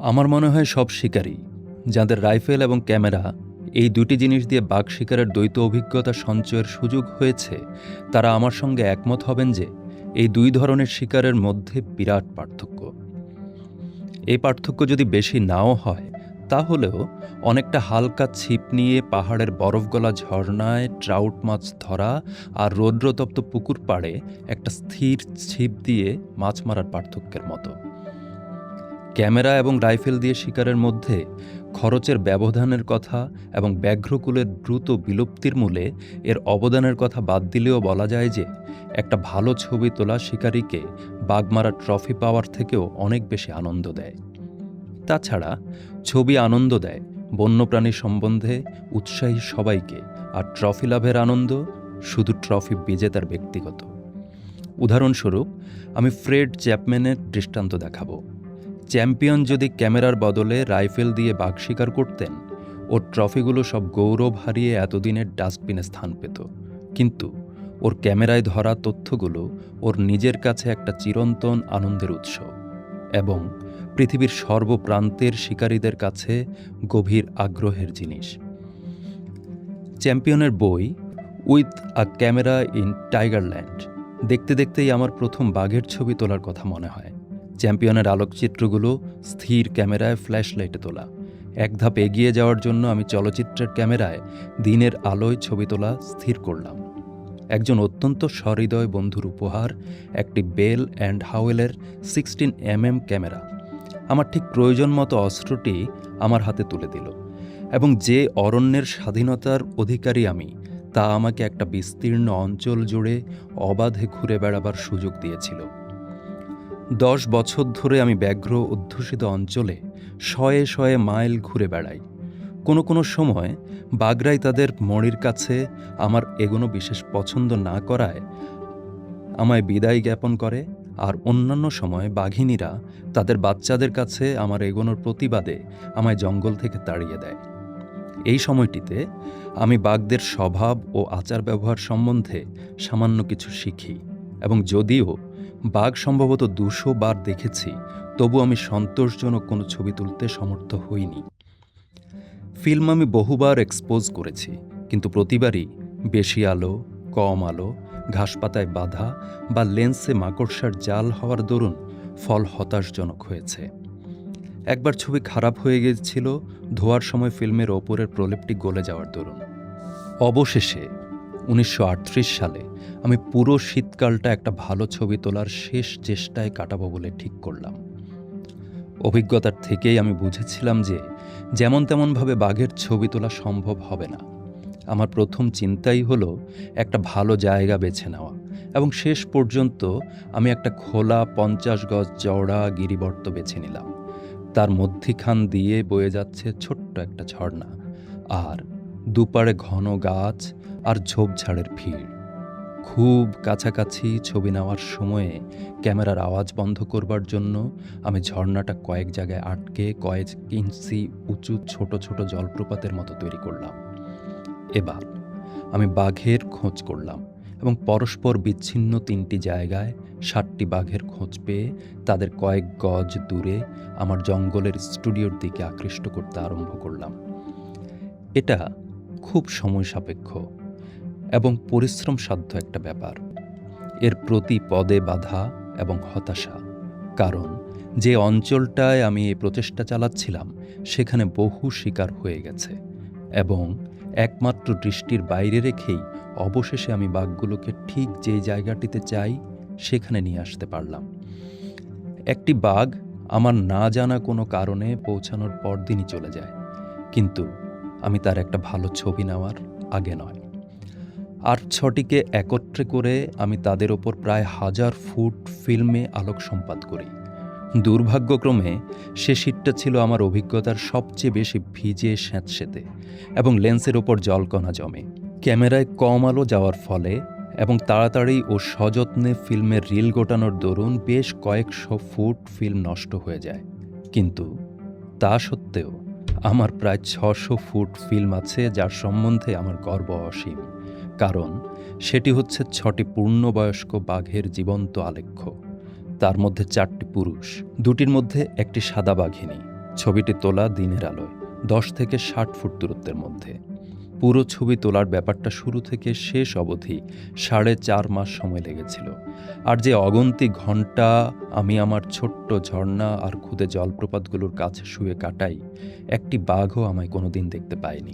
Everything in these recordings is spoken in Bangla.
আমার মনে হয় সব শিকারী যাদের রাইফেল এবং ক্যামেরা এই দুটি জিনিস দিয়ে বাঘ শিকারের দ্বৈত অভিজ্ঞতা সঞ্চয়ের সুযোগ হয়েছে, তারা আমার সঙ্গে একমত হবেন যে এই দুই ধরনের শিকারের মধ্যে বিরাট পার্থক্য। এই পার্থক্য যদি বেশি নাও হয়, তাহলেও অনেকটা হালকা ছিপ নিয়ে পাহাড়ের বরফগলা ঝর্ণায় ট্রাউট মাছ ধরা আর রৌদ্রতপ্ত পুকুর পাড়ে একটা স্থির ছিপ দিয়ে মাছ মারার পার্থক্যের মতো। ক্যামেরা এবং রাইফেল দিয়ে শিকারের মধ্যে খরচের ব্যবধানের কথা এবং ব্যাঘ্রকুলের দ্রুত বিলুপ্তির মূলে এর অবদানের কথা বাদ দিলেও বলা যায় যে একটা ভালো ছবি তোলা শিকারীকে বাঘ মারার ট্রফি পাওয়ার থেকেও অনেক বেশি আনন্দ দেয়। তাছাড়া ছবি আনন্দ দেয় বন্যপ্রাণী সম্বন্ধে উৎসাহী সবাইকে, আর ট্রফি লাভের আনন্দ শুধু ট্রফি বিজেতার ব্যক্তিগত। উদাহরণস্বরূপ আমি ফ্রেড চ্যাপম্যানের দৃষ্টান্ত দেখাবো। চ্যাম্পিয়ন যদি ক্যামেরার বদলে রাইফেল দিয়ে বাঘ শিকার করতেন, ওর ট্রফিগুলো সব গৌরব হারিয়ে এতদিনের ডাস্টবিনে স্থান পেত, কিন্তু ওর ক্যামেরায় ধরা তথ্যগুলো ওর নিজের কাছে একটা চিরন্তন আনন্দের উৎস এবং পৃথিবীর সর্বপ্রান্তের শিকারীদের কাছে গভীর আগ্রহের জিনিস। চ্যাম্পিয়নের বই উইথ আ ক্যামেরা ইন টাইগারল্যান্ড দেখতে দেখতেই আমার প্রথম বাঘের ছবি তোলার কথা মনে হয়। চ্যাম্পিয়নের আলোকচিত্রগুলো স্থির ক্যামেরায় ফ্ল্যাশ লাইটে তোলা। এক ধাপ এগিয়ে যাওয়ার জন্য আমি চলচ্চিত্রের ক্যামেরায় দিনের আলোয় ছবি তোলা স্থির করলাম। একজন অত্যন্ত সহৃদয় বন্ধুর উপহার একটি বেল অ্যান্ড হাওয়েলের 16mm ক্যামেরা আমার ঠিক প্রয়োজন মতো অস্ত্রটি আমার হাতে তুলে দিল, এবং যে অরণ্যের স্বাধীনতার অধিকারী আমি, তা আমাকে একটা বিস্তীর্ণ অঞ্চল জুড়ে অবাধে ঘুরে বেড়াবার সুযোগ দিয়েছিল। 10 বছর ধরে আমি ব্যাঘ্র অধ্যুষিত অঞ্চলে শয়ে শয়ে মাইল ঘুরে বেড়াই। কোনো কোনো সময় বাঘরাই তাদের মড়ির কাছে আমার এগোনো বিশেষ পছন্দ না করায় আমায় বিদায় জ্ঞাপন করে, আর অন্যান্য সময় বাঘিনীরা তাদের বাচ্চাদের কাছে আমার এগোনোর প্রতিবাদে আমায় জঙ্গল থেকে তাড়িয়ে দেয়। এই সময়টিতে আমি বাঘদের স্বভাব ও আচার ব্যবহার সম্বন্ধে সামান্য কিছু শিখি, এবং যদিও বাঘ সম্ভবত 200 বার দেখেছি, তবু আমি সন্তোষজনক কোনো ছবি তুলতে সমর্থ হইনি। ফিল্ম আমি বহুবার এক্সপোজ করেছি, কিন্তু প্রতিবারই বেশি আলো, কম আলো, ঘাসপাতায় বাঁধা বা লেন্সে মাকড়সার জাল হওয়ার দরুন ফল হতাশজনক হয়েছে। একবার ছবি খারাপ হয়ে গিয়েছিল ধোয়ার সময় ফিল্মের ওপরের প্রলেপটি গলে যাওয়ার দরুন। অবশেষে 1938 সালে আমি পুরো শীতকালটা একটা ভালো ছবি তোলার শেষ চেষ্টায় কাটাবো বলে ঠিক করলাম। অভিজ্ঞতার থেকেই আমি বুঝেছিলাম যে যেমন তেমনভাবে বাঘের ছবি তোলা সম্ভব হবে না। আমার প্রথম চিন্তাই হলো একটা ভালো জায়গা বেছে নেওয়া, এবং শেষ পর্যন্ত আমি একটা খোলা 50 গজ চওড়া গিরিবর্ত বেছে নিলাম। তার মধ্যিখান দিয়ে বয়ে যাচ্ছে ছোট্ট একটা ঝর্ণা, আর দুপারে ঘন গাছ আর ঝোপঝাড়ের ভিড়। খুব কাছাকাছি ছবি নেওয়ার সময়ে ক্যামেরার আওয়াজ বন্ধ করবার জন্য আমি ঝর্ণাটা কয়েক জায়গায় আটকে কয়েক ইঞ্চি উঁচু ছোট ছোট জলপ্রপাতের মতো তৈরি করলাম। এবার আমি বাঘের খোঁজ করলাম, এবং পরস্পর বিচ্ছিন্ন 3টি জায়গায় 60টি বাঘের খোঁজ পেয়ে তাদের কয়েক গজ দূরে আমার জঙ্গলের স্টুডিওর দিকে আকৃষ্ট করতে আরম্ভ করলাম। এটা খুব সময় সাপেক্ষ এবং পরিশ্রমসাধ্য একটা ব্যাপার। এর প্রতি পদে বাধা এবং হতাশা, কারণ যে অঞ্চলটায় আমি এই প্রচেষ্টা চালাচ্ছিলাম সেখানে বহু শিকার হয়ে গেছে, এবং একমাত্র দৃষ্টির বাইরে রেখেই অবশেষে আমি বাঘগুলোকে ঠিক যে জায়গাটিতে চাই সেখানে নিয়ে আসতে পারলাম। একটি বাঘ আমার না জানা কোনো কারণে পৌঁছানোর পরদিনই চলে যায়, কিন্তু আমি তার একটা ভালো ছবি নেওয়ার আগে নয়। আর 6টিকে একত্রে করে আমি তাদের ওপর প্রায় 1000 ফুট ফিল্মে আলোক সম্পাদ করি। দুর্ভাগ্যক্রমে সে শীটটা ছিল আমার অভিজ্ঞতার সবচেয়ে বেশি ভিজে স্যাঁতসেঁতে, এবং লেন্সের ওপর জলকণা জমে। ক্যামেরায় কম আলো যাওয়ার ফলে এবং তাড়াতাড়ি ও সযত্নে ফিল্মের রিল গোটানোর দরুন বেশ কয়েকশো ফুট ফিল্ম নষ্ট হয়ে যায়। কিন্তু তা সত্ত্বেও আমার প্রায় 600 ফুট ফিল্ম আছে, যার সম্বন্ধে আমার গর্ব অসীম, কারণ সেটি হচ্ছে 6টি পূর্ণবয়স্ক বাঘের জীবন্ত আলেখ্য। তার মধ্যে 4টি পুরুষ, 2টির মধ্যে একটি সাদা বাঘিনী, ছবিটি তোলা দিনের আলোয় 10 থেকে 60 ফুট দূরত্বের মধ্যে। পুরো ছবি তোলার ব্যাপারটা শুরু থেকে শেষ অবধি 4.5 মাস সময় লেগেছিল। আর যে অগন্তি ঘন্টা আমি আমার ছোট্ট ঝর্ণা আর খুদে জলপ্রপাতগুলোর কাছে শুয়ে কাটাই, একটি বাঘও আমায় কোনোদিন দেখতে পায়নি।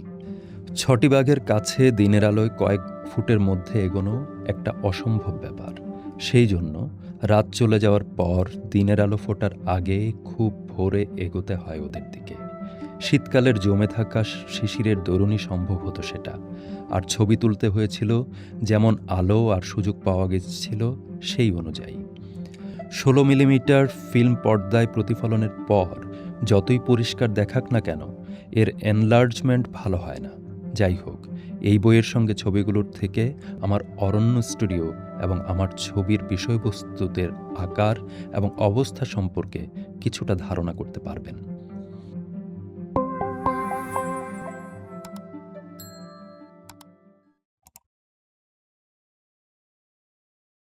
6টি বাঘের কাছে দিনের আলোয় কয়েক ফুটের মধ্যে এগোনো একটা অসম্ভব ব্যাপার। সেই জন্য রাত চলে যাওয়ার পর দিনের আলো ফোটার আগে খুব ভোরে এগোতে হয় ওদের দিকে। শীতকালের জমে থাকা শিশিরের দরুনই সম্ভব হতো সেটা। আর ছবি তুলতে হয়েছিল যেমন আলো আর সুযোগ পাওয়া গেছিল সেই অনুযায়ী। 16 মিলিমিটার ফিল্ম পর্দায় প্রতিফলনের পর যতই পরিষ্কার দেখাক না কেন, এর এনলার্জমেন্ট ভালো হয় না। যাই হোক, এই বইয়ের সঙ্গে ছবিগুলোর থেকে আমার অরণ্য স্টুডিও এবং আমার ছবির বিষয়বস্তুদের আকার এবং অবস্থা সম্পর্কে কিছুটা ধারণা করতে পারবেন।